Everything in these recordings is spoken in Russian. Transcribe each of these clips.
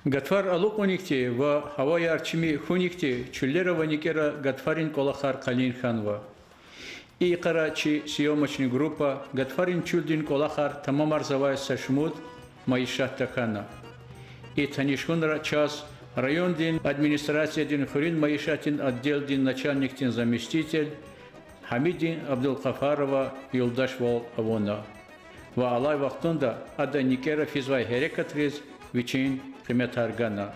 Гатфар алукуникти ва хавай арчими хуникти чуллера ваникера гатфарин колахар калин ханва. И карачи съемочная группа гатфарин чулдин колахар тамамар завай сашмуд маишат такана. И танишхунра час район дин администрация дин хурин маишатин отдел дин начальник дин заместитель Хамидин Абдулкафарова Юлдашвол Авона. Ва алай вақтунда ада никера физвай херекатрез вичин Кметаргана.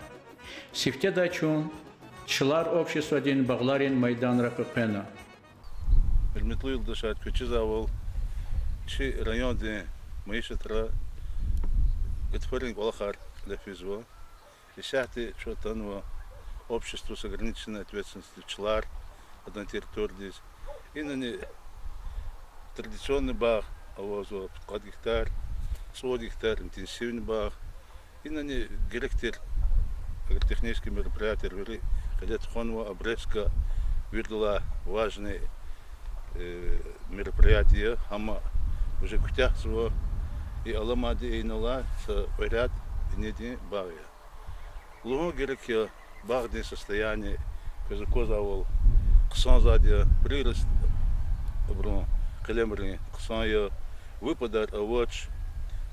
Сифте дачун члар общества дин багларин майдан рапепена. Hürmetli yurttaşlar, Köçüz Avul, Çi rayon de maişetra Гатфарин Колахар Лефизво, Ишахти Чотанво, общество с ограниченной ответственностью члар, одна территория здесь. И на не традиционный баг, а вот 5 гектар, 100 гектар, интенсивный баг. И на не директор агротехнических мероприятий, хотя Тхонова Обрезка видела важные мероприятия, ама уже кутяхсво и аламади и нала с ряд недели баги. Лугу герекия багни состояние, казаковал, ксан задя, прирост, оброн, калембрни, ксан я, выпадар, овоч,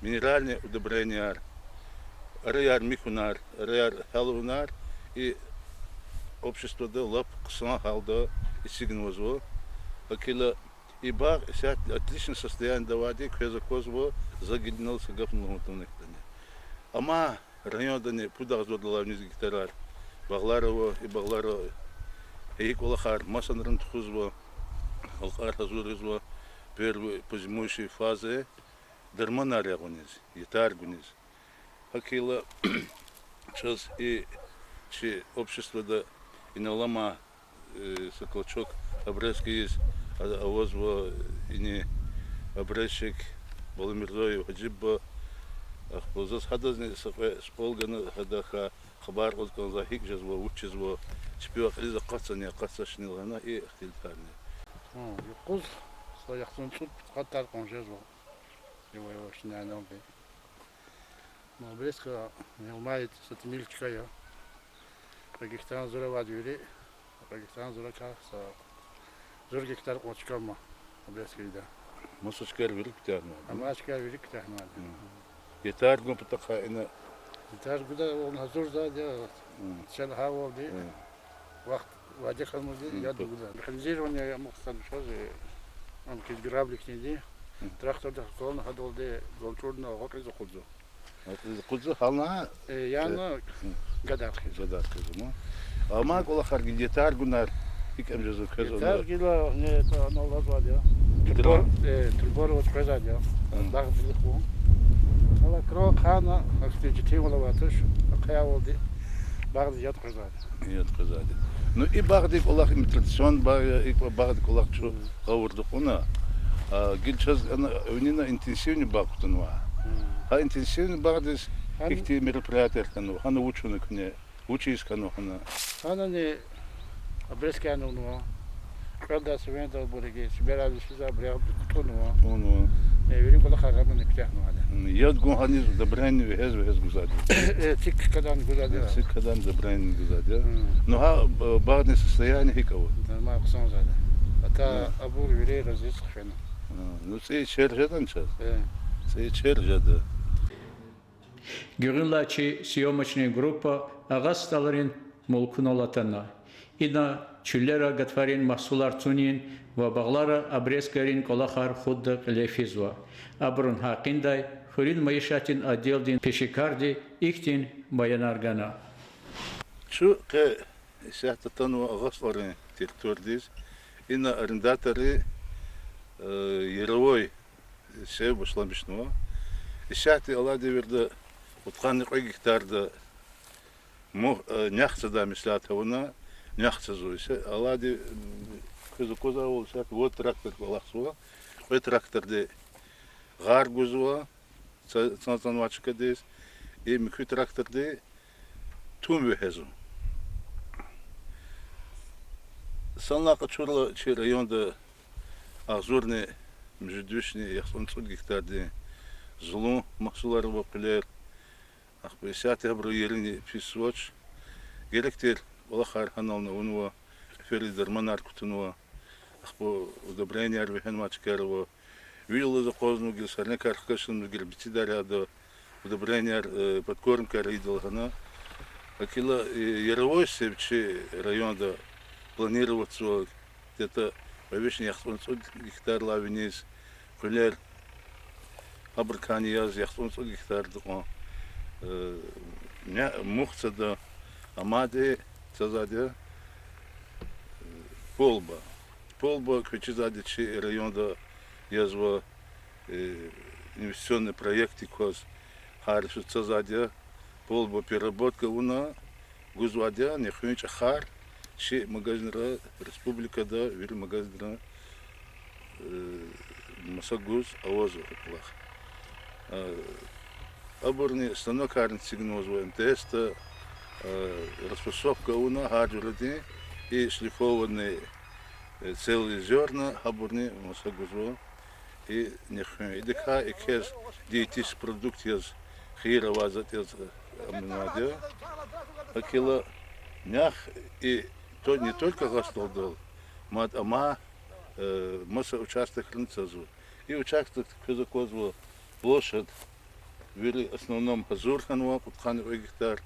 минеральные удобрения, реяр михунар, реяр халунар и общество да лап ксан халда и сигнозво. Акила и баг, сейчас отличное состояние давади, казаково загиднулся гапнул туннектане. Ама район дане пудах зодала вниз гектарар, Багларово и Багларово, и Колахар, Масанран Тхузво, Алхар Хазуризво, первые по зимующей фазе, Дерманария гуниз, Ятар гуниз. Акила сейчас и общество да и налама Соколчок Обрезки есть, а возво и не обрезчик Баламирзой Хаджибба, Ахпозас Хадазни Сполгана Хадаха Хабар Оскан Захик Жазво Учизво, Чпиох Лиза Кацания Кацашнилана и Ахтильтарни. Юкуз Саяхтун Суд Катар Конжезво. Его Шинаноби. Но Обрезка не умеет с мильчикая. Пагистан Зурава Дюри, Пагистан Зурака с Зур гектар очкама Обрезкида. Мусочкар велик тягна. Амачка велик тягна. Ятар гум потаха ина. Ятар гуда он Хазур да чел хавал ди. Вахт ваде хамуди яд гуда. Механизирование мохтан шозе он кис граблик не трактор да колон хадол де гончурна гокрез худзо. Худзо хална яна гадархи. Задархи. Ама Колахар Ятар гунар Ikam жазу казал. Таргила не это оно лазадя. Трубор вот казадя. Даг билху. Ала кро хана активити валаватыш. Каяволди. Баг ят казадя. Ят казадя. Ну и багди Колах им традицион баг и багди Колах чу гавурду хуна. Гилчас она унина интенсивный баг тунва. А интенсивный баг здесь ихти мероприятия кану. Хана ученый кне. Учись кану хана. Хана не Обрезкяну, когда се вен да бъде, сибера да се забря тонова. Оно. Велико да харам не ктяхно аде. Яд го хани забрани вез гузади. Тик кадан гузади. Тик кадан забрани гузади. Но ха багни состояние хикаво. Да ма ксон заде. Ата абур вире разис хфена. Ну се чержадан час. Се чержада. Гюринлачи съемочная группа агасталарин мулкунолатана. Ина чуллера Гатфарин Махсулар Цунин ва Баглара Обрезкарин Колахар Худда Лефизва. Абрун Хакиндай Хурин Маишатин отдел Пешикарди Ихтин Баянаргана. Şu ke sehtan ve ağaçların teritoryadayız. Yine arrendatori Yarovoy şey başlamış mı? İşte Allah devirde utkanlık hektarda няхца мислята вона няхца зуйся алади коза олса вот трактор лахсуа ой трактор де гар гузуа цанцанвачка дес и микро трактор де тум вехезу санла качурла чи районда азурны междушни яхсон 100 гектар де злу махсулар вопилер Ахпесят я броерини писоч. Гелектер Олахар ханална унва феридер манаркутунва. Ахпо удобрение арвихен мачкерво. Вилла за козну гил сарне кархкашн гил битидаря до удобрение подкормка рейдалгана. Акила яровойся че район да планироваться где-то повешение 800 гектар лавинис кулер абркания 800 гектар до мухца да амаде цазаде полба квичизаде че район да язва инвестиционный проект коз харшу цазаде полба переработка уна гузвадя нехуич хар ши магазинра республика да вир магазинра масагуз авозу плах аборни станок харн сигноз МТС расфасовка уна хаджурди и шлифованные целые зерна аборни масагузу и нехуй идека и кез диетический продукт из хира вазат из аминадия акила нях и то не только гастолдол, мат ама масса участок рынцазу. И участок казакового площадь вели основном Хазурханова, Путхановый гектар,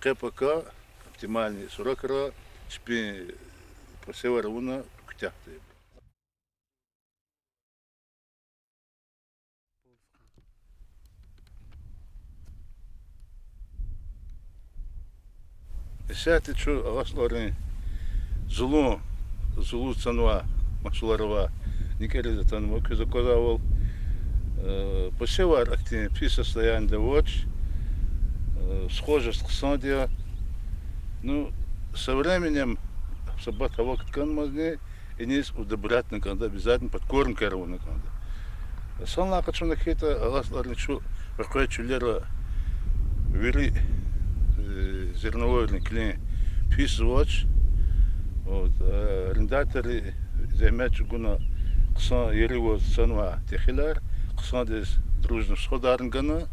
КПК, оптимальный 40 ра, спи по северу Ктяхты. Сяти чу агасларын Зулу цанва машуларова никели за танмо казаковал посевар активно при состоянии доводч схожесть к сандия. Ну со временем собак того как мазне и не удобрять на канда обязательно подкормка ровно канда. Сам хочу на хита агасларын чу какой чулера вели зерновой клин писвоч. Вот арендаторы займают гуна ксан ерево санва техилар ксан дес дружно сходарнгана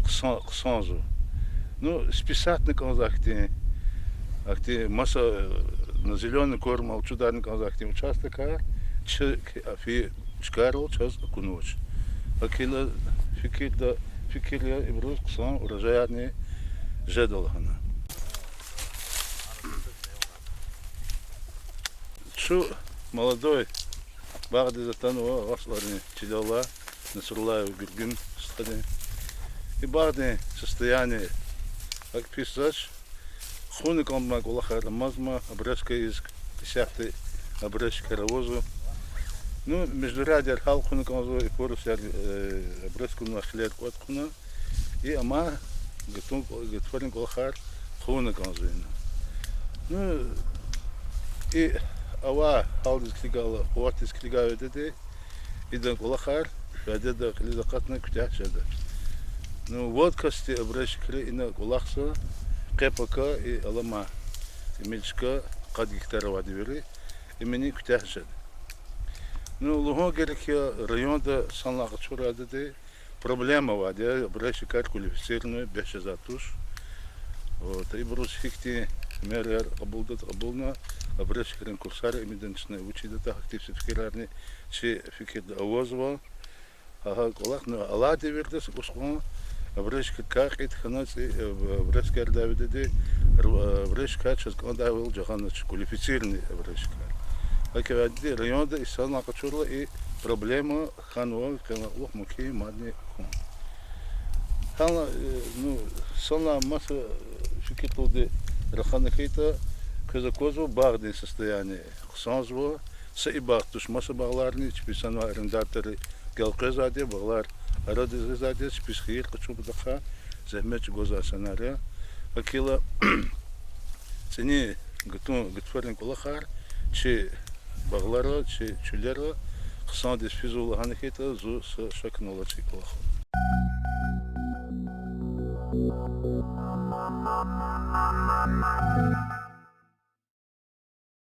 ксанзу. Ну списать на казахте акти масса на зеленый корм алчударный казахте участка че афи шкарл час куноч. Акила фикирля и брус ксан урожайный жедалхана. Шу молодой багды затануа асларни чидала насурлаю гиргин стадин. И багды состояние как писач хуны комма колахар мазма обрезка из десятый обрезка равозу. Ну междурядер хал хуны комма и порусяр обрезку на хлеб от хуна и ама готовен колахар хуны комма. Ну и ава халдис клигала, хватис клигаю dedi, идем колахар, ведеда клизакатна ктяшеда. Ну вот кости обращикли и на колахса, КПК и алама, и мельчка, кад гектарова двери, и мени ктяшеда. Ну луго герхия районда санлага чура dedi, проблема вадя, обращикар квалифицированную беше затуш. Вот и брусхикти мерер абулна обращикарен курсары имиденчные учидата активсификирарни чи фикир авозва ага колах на алати вердес кусхон обращикар какит ханаци обращикар давиде обращикар час кондавил джаханач квалифицированный обращикар. Акавади районда и сана качурла и проблема ханва каналох муки мадни хун. Хана ну сана масса фикитлуде раханахита казаково бардин состояние хсанзво саибах туш масса багларни списанва арендаторы галказаде баглар арадизаде списхир качубдаха захмеч гоза санаря акила цени готовен колахар че баглара че чулера хсан дисфизула ханахита зу шакнула че колахар.